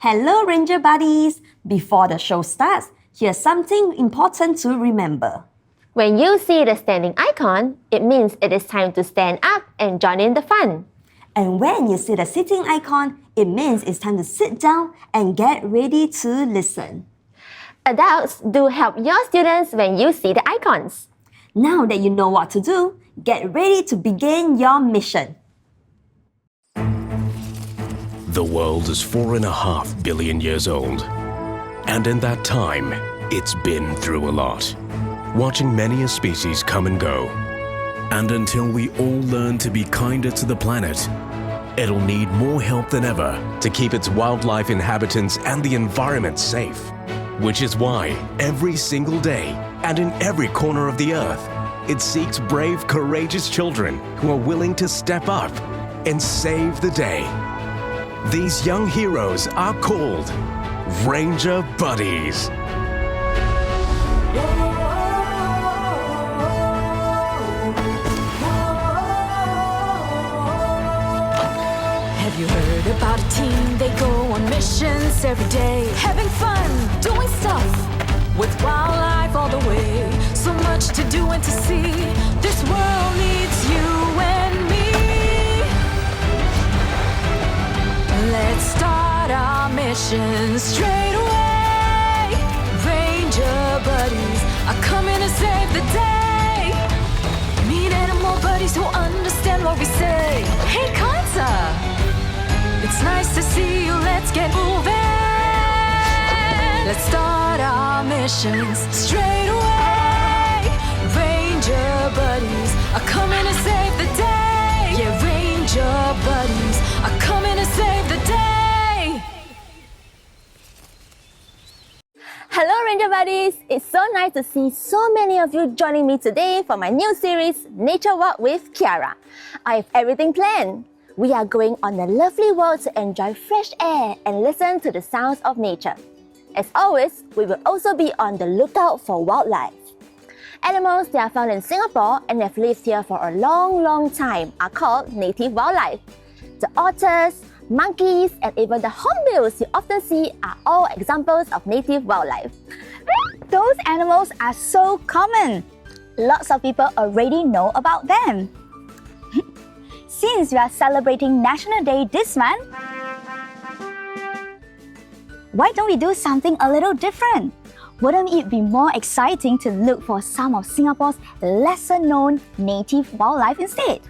Hello Ranger Buddies! Before the show starts, here's something important to remember. When you see the standing icon, it means it is time to stand up and join in the fun. And when you see the sitting icon, it means it's time to sit down and get ready to listen. Adults, do help your students when you see the icons. Now that you know what to do, get ready to begin your mission. The world is 4.5 billion years old. And in that time, it's been through a lot, watching many a species come and go. And until we all learn to be kinder to the planet, it'll need more help than ever to keep its wildlife inhabitants and the environment safe. Which is why every single day and in every corner of the earth, it seeks brave, courageous children who are willing to step up and save the day. These young heroes are called Ranger Buddies. Have you heard about a team? They go on missions every day, having fun, doing stuff with wildlife all the way. So much to do and to see. This world needs you and me. Let's start our mission straight away. Ranger buddies are coming to save the day. Meet animal buddies who understand what we say. Hey, Kansa! It's nice to see you, let's get moving. Let's start our missions straight away. Ranger buddies are coming to save the day. Yeah, Ranger buddies are coming to save the day. Hello Ranger Buddies! It's so nice to see so many of you joining me today for my new series, Nature Walk with Kiara. I have everything planned. We are going on a lovely walk to enjoy fresh air and listen to the sounds of nature. As always, we will also be on the lookout for wildlife. Animals that are found in Singapore and have lived here for a long time are called native wildlife. The otters, monkeys, and even the hornbills you often see are all examples of native wildlife. Those animals are so common. Lots of people already know about them. Since we are celebrating National Day this month, why don't we do something a little different? Wouldn't it be more exciting to look for some of Singapore's lesser-known native wildlife instead?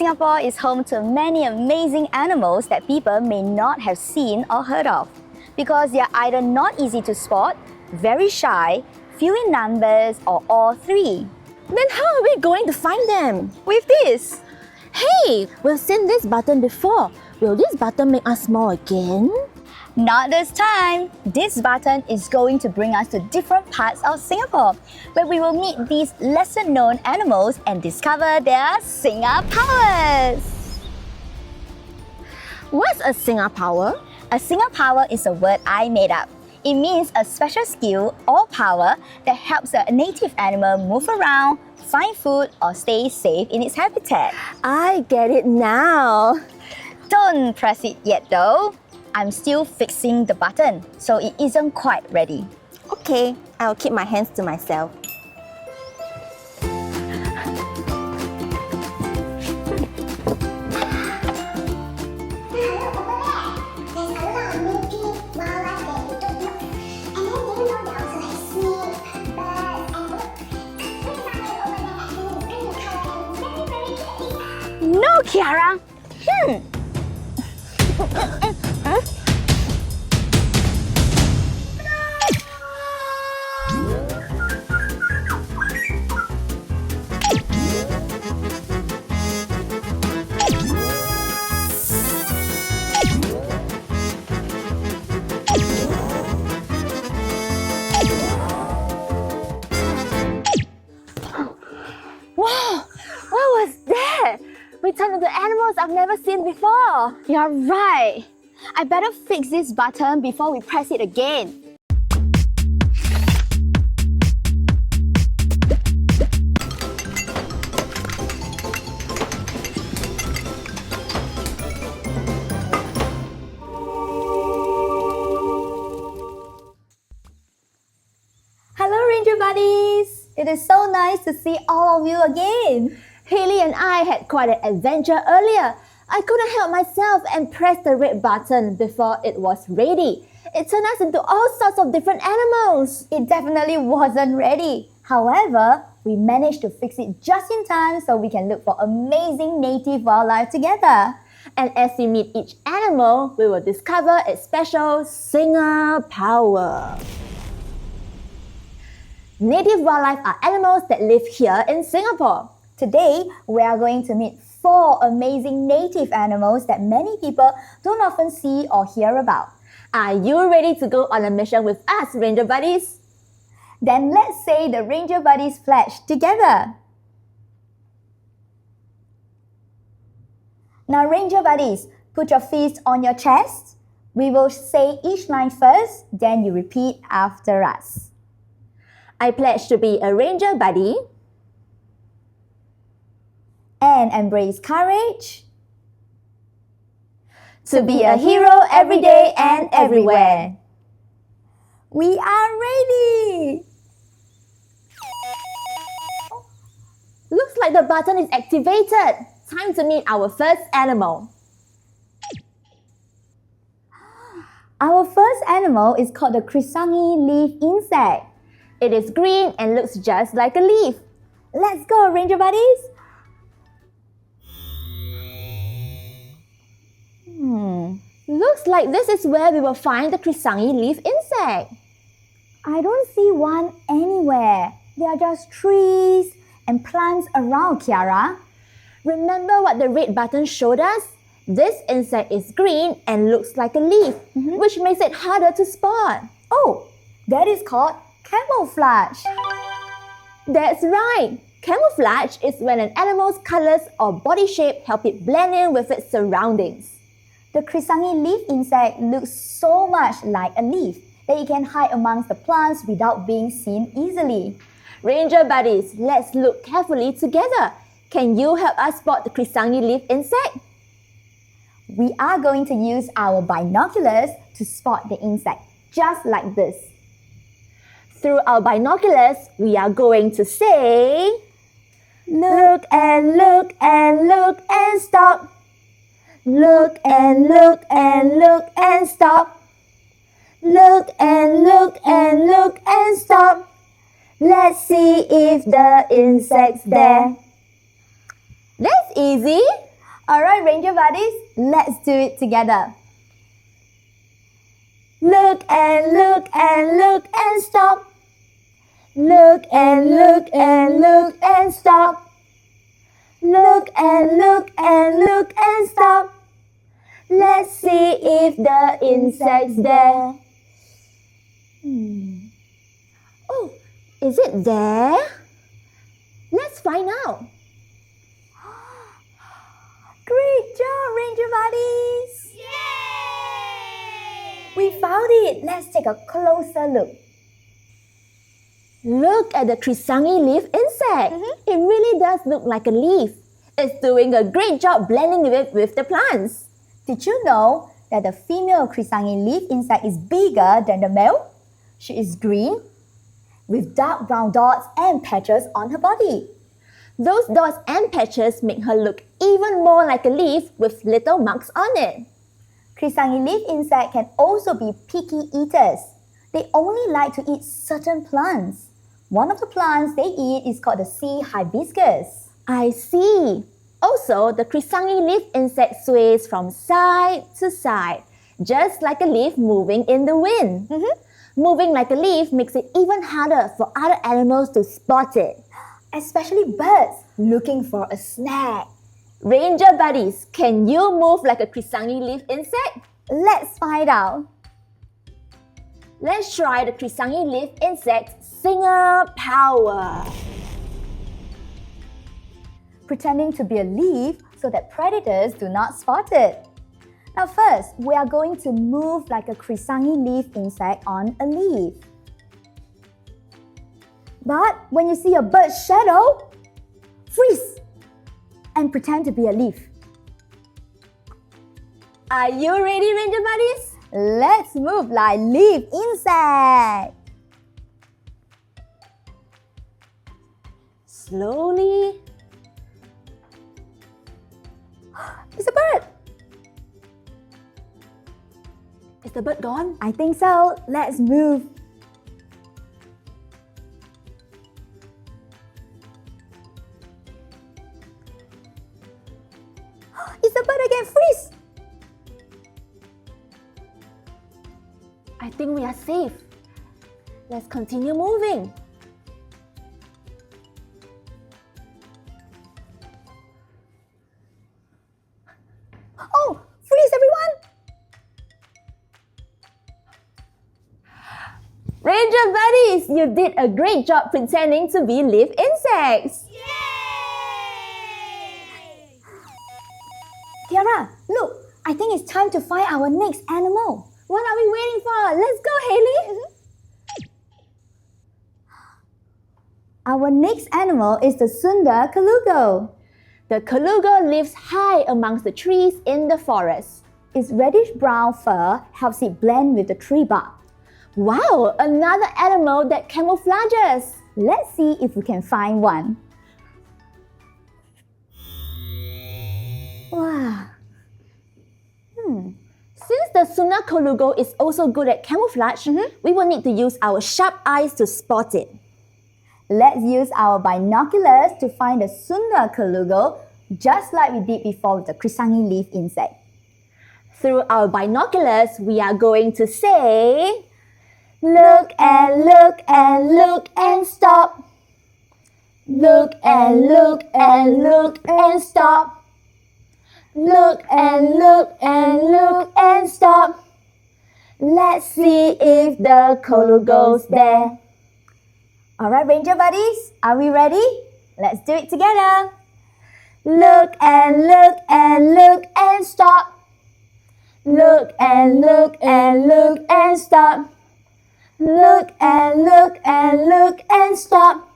Singapore is home to many amazing animals that people may not have seen or heard of because they are either not easy to spot, very shy, few in numbers, or all three. Then how are we going to find them? With this, Hey, we've seen this button before. Will this button make us small again? not this time. This button is going to bring us to different parts of Singapore, where we will meet these lesser-known animals and discover their Singa-Powers. What's a Singa-Power? A Singa-Power is a word I made up. It means a special skill or power that helps a native animal move around, find food, or stay safe in its habitat. I get it now. Don't press it yet though. I'm still fixing the button, so it isn't quite ready. Okay, I'll keep my hands to myself. No, Kiara! Wow, what was that? We turned into animals I've never seen before. You're right. I better fix this button before we press it again. It is so nice to see all of you again. Hailee and I had quite an adventure earlier. I couldn't help myself and pressed the red button before it was ready. It turned us into all sorts of different animals. It definitely wasn't ready. However, we managed to fix it just in time so we can look for amazing native wildlife together. And as we meet each animal, we will discover its special Singa-Power. Native wildlife are animals that live here in Singapore. Today, we are going to meet 4 amazing native animals that many people don't often see or hear about. Are you ready to go on a mission with us, Ranger Buddies? Then let's say the Ranger Buddies pledge together. Now, Ranger Buddies, put your fists on your chest. We will say each line first, then you repeat after us. I pledge to be a Ranger Buddy And embrace courage. to be a hero every day and everywhere. We are ready! Looks like the button is activated. Time to meet our first animal. Our first animal is called the Krisangi leaf insect. It is green and looks just like a leaf. Let's go, Ranger Buddies! Looks like this is where we will find the Krisangi leaf insect. I don't see one anywhere. There are just trees and plants around, Kiara. Remember what the red button showed us? This insect is green and looks like a leaf, which makes it harder to spot. Oh, that is called camouflage. That's right. Camouflage is when an animal's colors or body shape help it blend in with its surroundings. The Krisangi leaf insect looks so much like a leaf that it can hide amongst the plants without being seen easily. Ranger Buddies, let's look carefully together. Can you help us spot the Krisangi leaf insect? We are going to use our binoculars to spot the insect, just like this. Through our binoculars, we are going to say, look and look and look and stop. Look and look and look and stop. Look and look and look and stop. Let's see if the insect's there. That's easy. Alright, Ranger Buddies, let's do it together. Look and look and look and stop. Look and look and look and stop. Look and look and look and stop. Let's see if the insect's there. Oh, is it there? Let's find out. Great job, Ranger Buddies! Yay! We found it! Let's take a closer look. Look at the Krisangi leaf insect. It really does look like a leaf. It's doing a great job blending with the plants. Did you know that the female Krisangi leaf insect is bigger than the male? She is green with dark brown dots and patches on her body. Those dots and patches make her look even more like a leaf with little marks on it. Krisangi leaf insect can also be picky eaters. They only like to eat certain plants. One of the plants they eat is called the sea hibiscus. I see. Also, the Krisangi leaf insect sways from side to side, just like a leaf moving in the wind. Moving like a leaf makes it even harder for other animals to spot it. Especially birds looking for a snack. Ranger Buddies, can you move like a Krisangi leaf insect? Let's find out. Let's try the Krisangi leaf insect Singa-Power. Pretending to be a leaf so that predators do not spot it. Now first, we are going to move like a Krisangi leaf insect on a leaf. But when you see a bird's shadow, freeze and pretend to be a leaf. Are you ready, Ranger Buddies? Let's move like leaf insect. slowly. It's a bird! Is the bird gone? I think so. Let's move. Is the bird again freeze? I think we are safe. Let's continue moving. Oh, freeze everyone! Ranger buddies, you did a great job pretending to be live insects. Kiara, look, I think it's time to find our next animal. What are we waiting for? Let's go, Hailee. Our next animal is the sunda colugo. The colugo lives high amongst the trees in the forest. Its reddish-brown fur helps it blend with the tree bark. Wow, another animal that camouflages. Let's see if we can find one. Wow. Since the sunda colugo is also good at camouflage, we will need to use our sharp eyes to spot it. Let's use our binoculars to find the sunda colugo, just like we did before with the krisangi leaf insect. Through our binoculars, we are going to say, look and look and look and stop. Look and look and look and stop. Look and look and look and stop. Let's see if the colugo's there. Alright, Ranger buddies, are we ready? Let's do it together. Look and look and look and stop. Look and look and look and stop. Look and look and look and stop.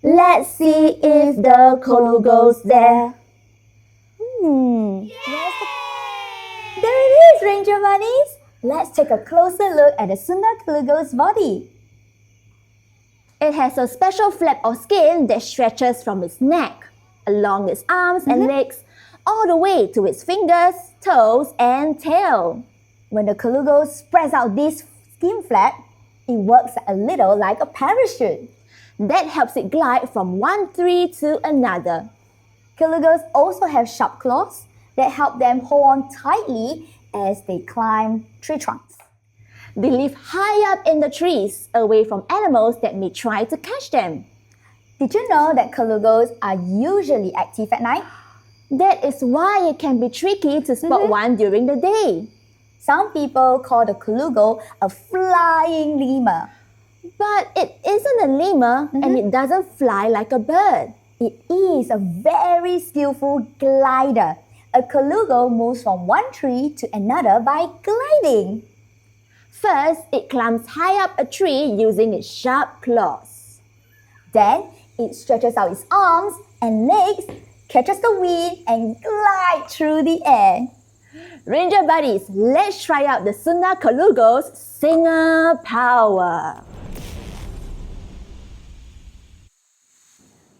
Let's see if the colugo's there. There it is, Ranger bunnies. Let's take a closer look at the sunda colugo's body. it has a special flap of skin that stretches from its neck, along its arms and legs, all the way to its fingers, toes, and tail. When the colugo spreads out this skin flap, it works a little like a parachute. That helps it glide from one tree to another. Colugos also have sharp claws that help them hold on tightly as they climb tree trunks. They live high up in the trees, away from animals that may try to catch them. Did you know that colugos are usually active at night? That is why it can be tricky to spot one during the day. Some people call the colugo a flying lemur. But it isn't a lemur and it doesn't fly like a bird. It is a very skillful glider. A colugo moves from one tree to another by gliding. First, it climbs high up a tree using its sharp claws. Then, it stretches out its arms and legs, catches the wind, and glides through the air. Ranger buddies, let's try out the Sunda Colugo's Singa-Power.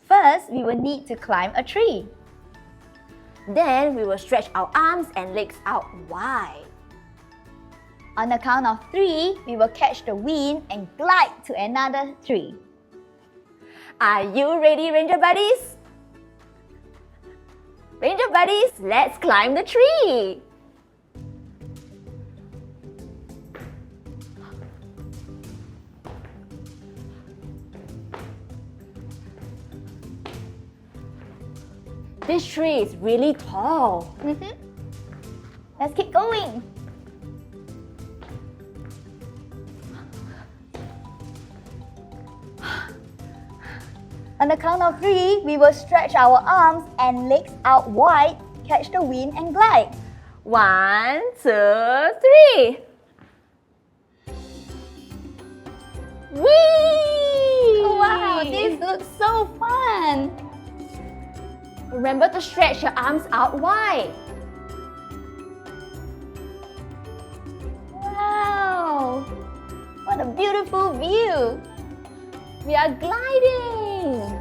First, we will need to climb a tree. Then we will stretch our arms and legs out wide. On the count of 3, we will catch the wind and glide to another tree. Are you ready, Ranger buddies? Ranger buddies, let's climb the tree. This tree is really tall. Let's keep going. On the count of 3, we will stretch our arms and legs out wide, catch the wind and glide. 1, 2, 3. Whee! Wow, this looks so fun! Remember to stretch your arms out wide. Wow! What a beautiful view! We are gliding.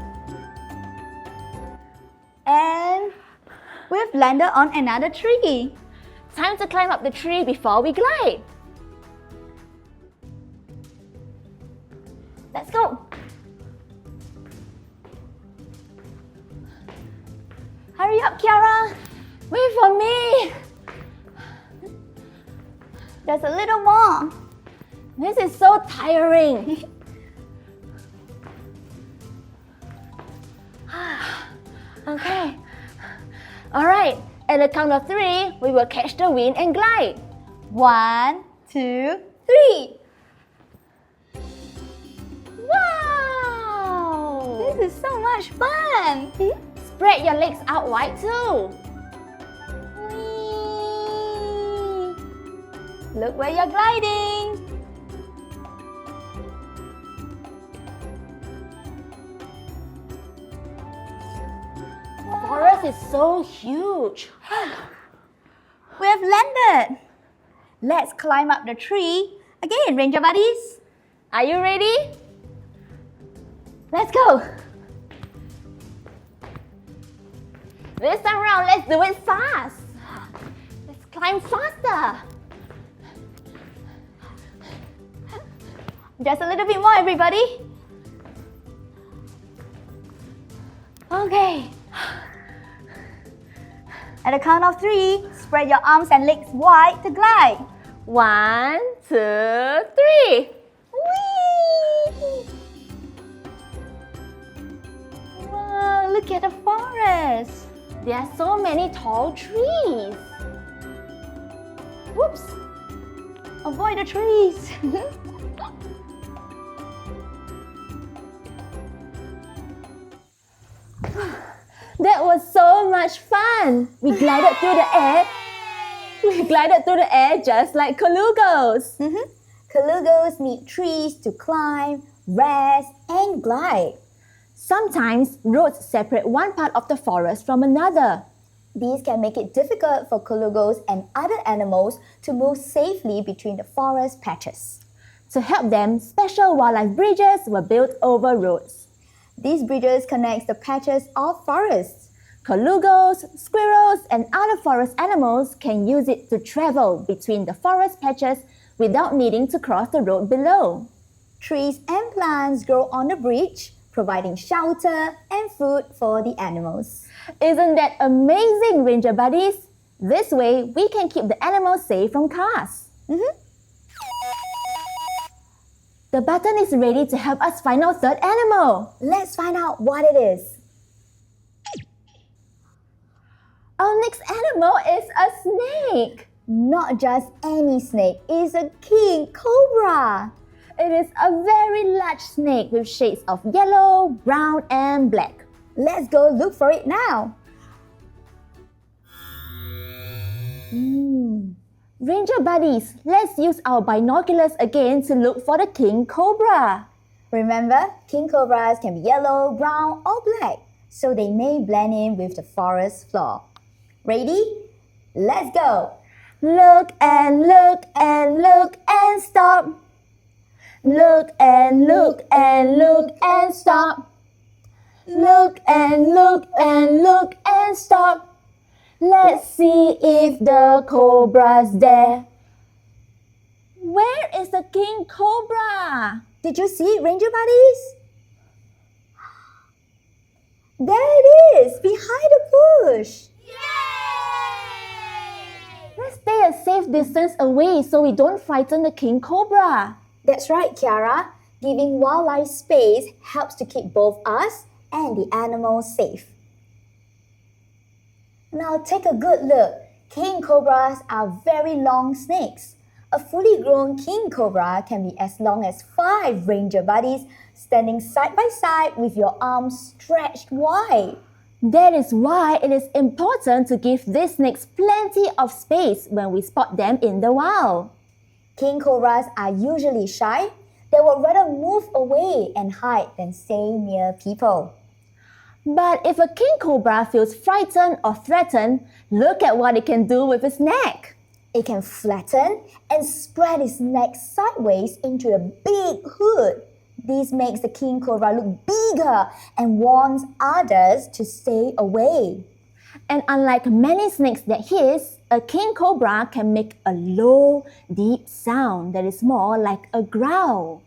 we've landed on another tree. Time to climb up the tree before we glide. Let's go. Hurry up, Kiara. Wait for me. There's a little more. This is so tiring. Okay. All right. At the count of 3, we will catch the wind and glide. 1, 2, 3. Wow! This is so much fun. Spread your legs out wide too. Whee! Look where you're gliding. The forest is so huge. We have landed. Let's climb up the tree. Again, Ranger Buddies. Are you ready? Let's go. This time around, let's do it fast. Let's climb faster. Just a little bit more, everybody. Okay. At the count of 3, spread your arms and legs wide to glide. 1, 2, 3. Whee! Wow, look at the forest. There are so many tall trees. Whoops! Avoid the trees. That was so much fun. We glided through the air. We glided through the air just like colugos. Colugos need trees to climb, rest, and glide. Sometimes roads separate one part of the forest from another. These can make it difficult for colugos and other animals to move safely between the forest patches. To help them, special wildlife bridges were built over roads. These bridges connect the patches of forests. Colugos, squirrels, and other forest animals can use it to travel between the forest patches without needing to cross the road below. Trees and plants grow on the bridge, providing shelter and food for the animals. Isn't that amazing, Ranger Buddies? This way, we can keep the animals safe from cars. The button is ready to help us find our third animal. Let's find out what it is. Our next animal is a snake. Not just any snake, it's a king cobra. It is a very large snake with shades of yellow, brown, and black. Let's go look for it now. Ranger Buddies, let's use our binoculars again to look for the king cobra. Remember, king cobras can be yellow, brown, or black, so they may blend in with the forest floor. Ready? Let's go! Look and look and look and stop. Look and look and look and stop. Look and look and look and stop. Let's see if the cobra's there. Where is the king cobra? Did you see it, Ranger Buddies? There it is, behind the bush. Let's stay a safe distance away so we don't frighten the king cobra. That's right, Kiara. Giving wildlife space helps to keep both us and the animals safe. Now take a good look. King cobras are very long snakes. A fully grown king cobra can be as long as 5 Ranger Buddies standing side by side with your arms stretched wide. That is why it is important to give these snakes plenty of space when we spot them in the wild. King cobras are usually shy. They would rather move away and hide than stay near people. But if a king cobra feels frightened or threatened, look at what it can do with its neck. It can flatten and spread its neck sideways into a big hood. This makes the king cobra look bigger and warns others to stay away. And unlike many snakes that hiss, a king cobra can make a low, deep sound that is more like a growl.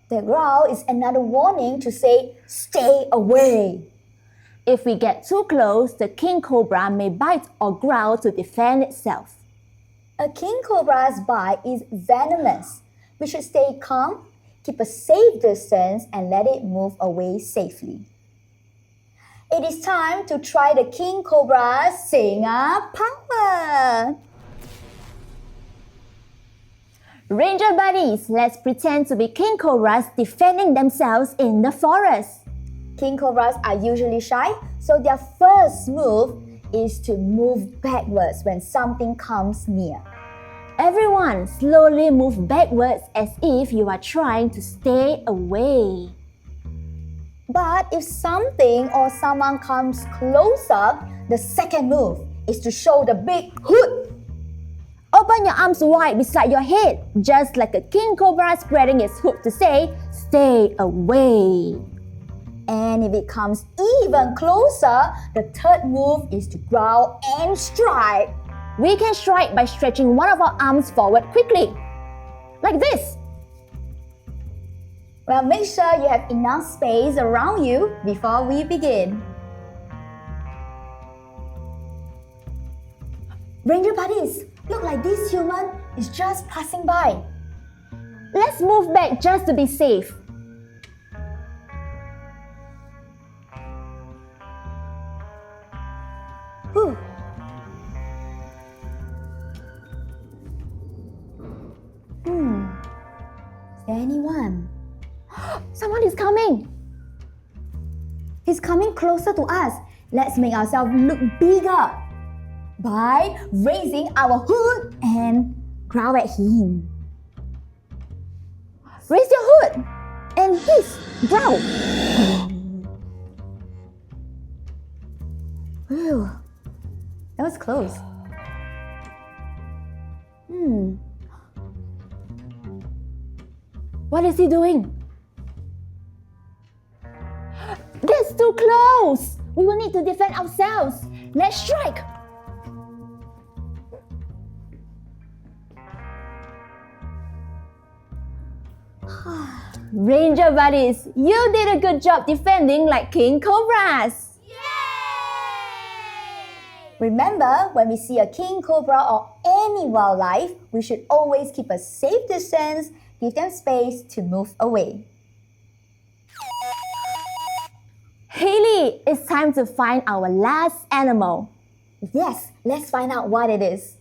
The growl is another warning to say, stay away. If we get too close, the king cobra may bite or growl to defend itself. A king cobra's bite is venomous. We should stay calm, keep a safe distance, and let it move away safely. It is time to try the king cobra's Singa-Power. Ranger buddies, let's pretend to be king cobras defending themselves in the forest. King cobras are usually shy, so their first move is to move backwards when something comes near. Everyone slowly move backwards as if you are trying to stay away. But if something or someone comes closer, the second move is to show the big hood. Open your arms wide beside your head, just like a king cobra spreading its hood to say, stay away. And if it comes even closer, the third move is to growl and strike. We can strike by stretching one of our arms forward quickly, like this. Well, make sure you have enough space around you before we begin. Ranger buddies, look like this human is just passing by. Let's move back just to be safe. Whew. Is there anyone? Someone is coming. He's coming closer to us. Let's make ourselves look bigger by raising our hood and growl at him. Raise your hood and hiss, growl. Whew. That was close. What is he doing? That's too close. We will need to defend ourselves. Let's strike. Ranger buddies, you did a good job defending like king cobras. Remember, when we see a king cobra or any wildlife, we should always keep a safe distance, give them space to move away. Hailee, it's time to find our last animal. Yes, let's find out what it is.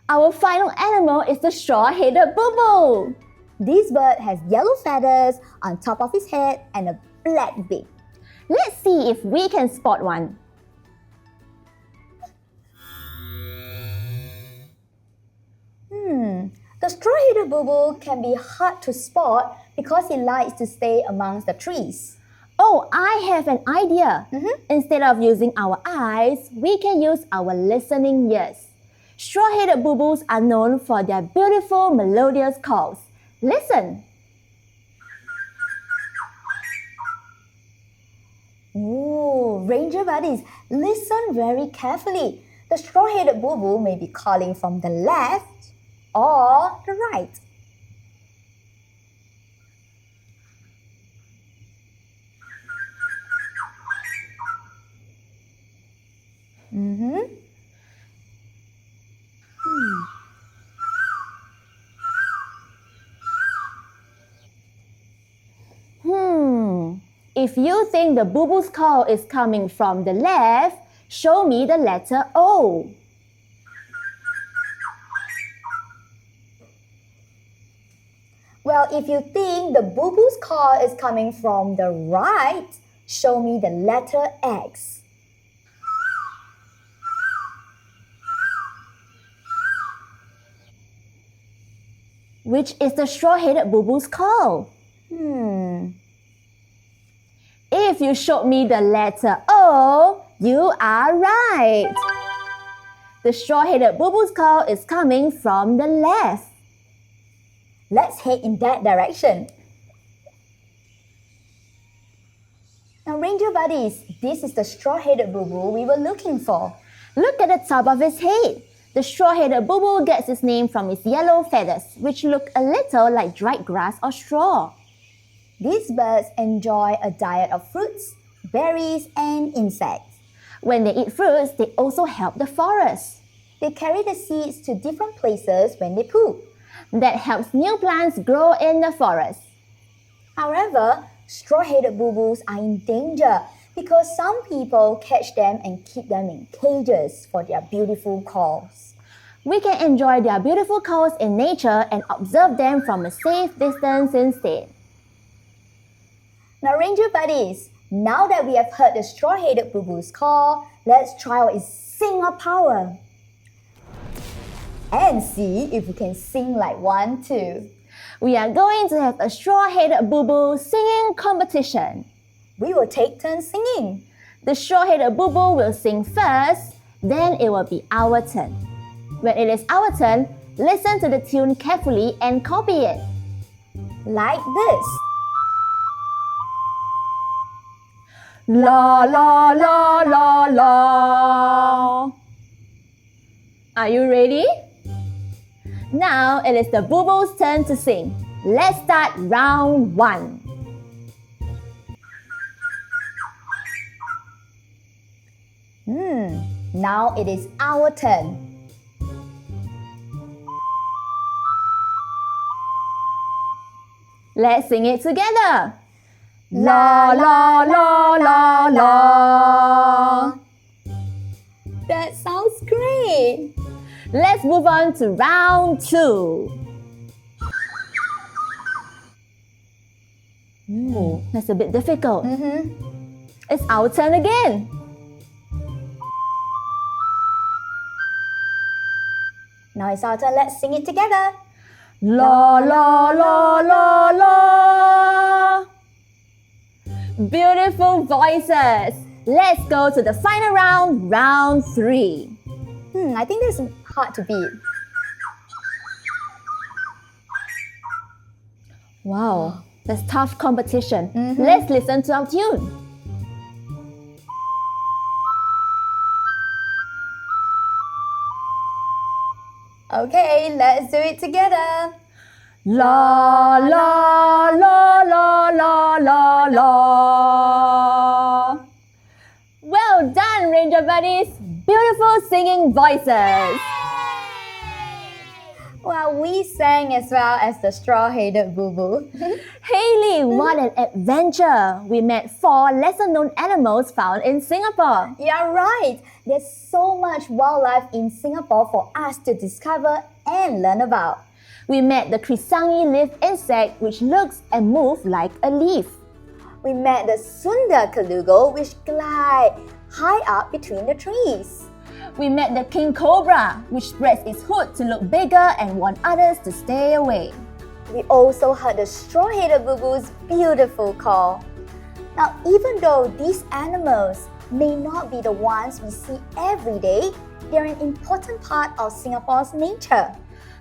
Our final animal is the straw-headed bulbul. This bird has yellow feathers on top of his head and a black beak. Let's see if we can spot one. The straw-headed bulbul can be hard to spot because he likes to stay amongst the trees. Oh, I have an idea. Instead of using our eyes, we can use our listening ears. Straw-headed bulbuls are known for their beautiful melodious calls. Listen. Ooh, ranger buddies, listen very carefully. The straw-headed bulbul may be calling from the left or the right. If you think the bulbul's call is coming from the left, show me the letter O. Well, if you think the bulbul's call is coming from the right, show me the letter X. Which is the straw-headed bulbul's call? If you showed me the letter O, you are right. The straw-headed bulbul's call is coming from the left. Let's head in that direction. Now, Ranger Buddies, this is the straw-headed bulbul we were looking for. Look at the top of its head. The straw-headed bulbul gets its name from its yellow feathers, which look a little like dried grass or straw. These birds enjoy a diet of fruits, berries, and insects. When they eat fruits, they also help the forest. They carry the seeds to different places when they poop. That helps new plants grow in the forest. However, straw-headed bulbuls are in danger because some people catch them and keep them in cages for their beautiful calls. We can enjoy their beautiful calls in nature and observe them from a safe distance instead. Now, Ranger Buddies, now that we have heard the straw-headed bulbul's call, let's try out its Singa-Power and see if we can sing like one too. We are going to have a straw-headed bulbul singing competition. We will take turns singing. The straw-headed bulbul will sing first, then it will be our turn. When it is our turn, listen to the tune carefully and copy it. Like this. La la la la la. Are you ready? Now it is the bulbul's turn to sing. Let's start round 1. Now it is our turn. Let's sing it together. La la la la la. That sounds great. Let's move on to round 2. That's a bit difficult. It's our turn again. Now it's our turn. Let's sing it together. La la la la la. Beautiful voices. Let's go to the final round, round 3. I think this is hard to beat. Wow, that's tough competition. Let's listen to our tune. Okay, let's do it together. La la la la la la la. Well done, Ranger Buddies. Beautiful singing voices. Well, we sang as well as the straw-headed bulbul. Hailee, what an adventure! We met 4 lesser-known animals found in Singapore. You're right. There's so much wildlife in Singapore for us to discover and learn about. We met the Krisangi leaf insect, which looks and moves like a leaf. We met the sunda colugo, which glide high up between the trees. We met the king cobra, which spreads its hood to look bigger and warn others to stay away. We also heard the straw-headed bulbul's beautiful call. Now, even though these animals may not be the ones we see every day, they're an important part of Singapore's nature.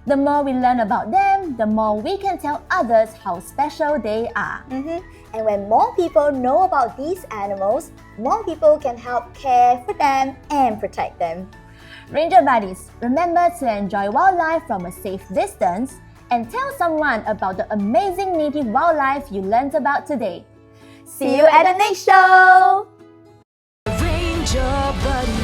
The more we learn about them, the more we can tell others how special they are. And when more people know about these animals, more people can help care for them and protect them. Ranger Buddies, remember to enjoy wildlife from a safe distance and tell someone about the amazing native wildlife you learned about today. See you at the next show! Ranger buddy.